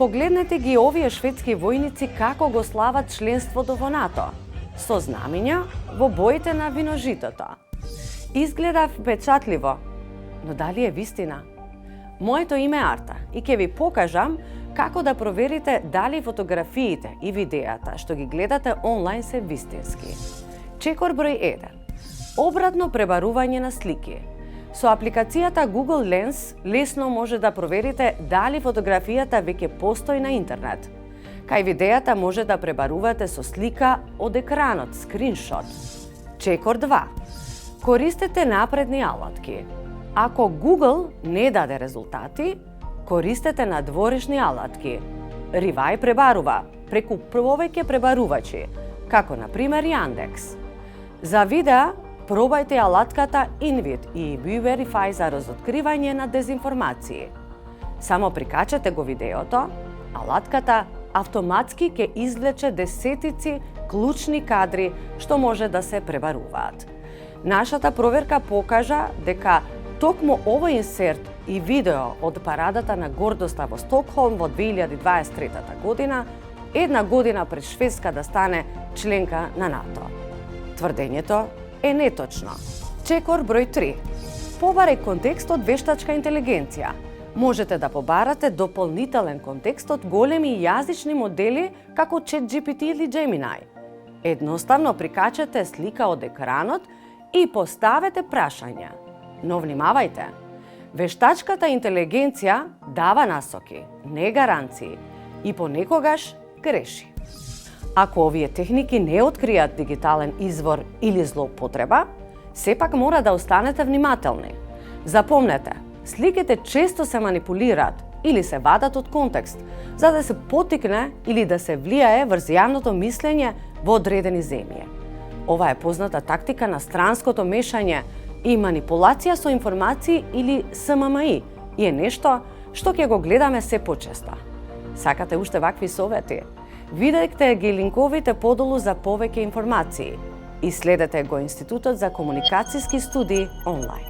Погледнете ги овие шведски војници како го слават членството во НАТО, со знамиња во боите на виножитото. Изгледа впечатливо, но дали е вистина? Моето име е Арта и ќе ви покажам како да проверите дали фотографиите и видеата што ги гледате онлайн се вистински. Чекор број 1. Обратно пребарување на слики. Со апликацијата Google Lens лесно може да проверите дали фотографијата веќе постои на интернет. Кај видеата може да пребарувате со слика од екранот, скриншот. Чекор 2. Користете напредни алатки. Ако Google не даде резултати, користете надворешни алатки. Ривај пребарува преку повеќе пребарувачи, како на пример Яндекс. За видеа, пробајте алатката Invid и ViewVerify за разоткривање на дезинформации. Само прикачете го видеото, алатката автоматски ќе извлече десетици клучни кадри што може да се пребаруваат. Нашата проверка покажа дека токму овој инсерт и видео од парадата на гордоста во Стокхолм во 2023 година, една година пред Шведска да стане членка на НАТО. Тврдењето е неточно. Чекор број 3. Побарај контекст од вештачка интелигенција. Можете да побарате дополнителен контекст од големи јазични модели како ChatGPT или Gemini. Едноставно прикачете слика од екранот и поставете прашања. Но внимавајте, вештачката интелигенција дава насоки, не гаранции и понекогаш греши. Ако овие техники не откријат дигитален извор или злоупотреба, сепак мора да останете внимателни. Запомнете, сликите често се манипулираат или се вадат од контекст, за да се поттикне или да се влијае врз јавното мислење во одредени земји. Ова е позната тактика на странското мешање и манипулација со информации или СММИ и е нешто што ќе го гледаме се почесто. Сакате уште вакви совети? Видете ги линковите подолу за повеќе информации и следете го Институтот за комуникацијски студии онлайн.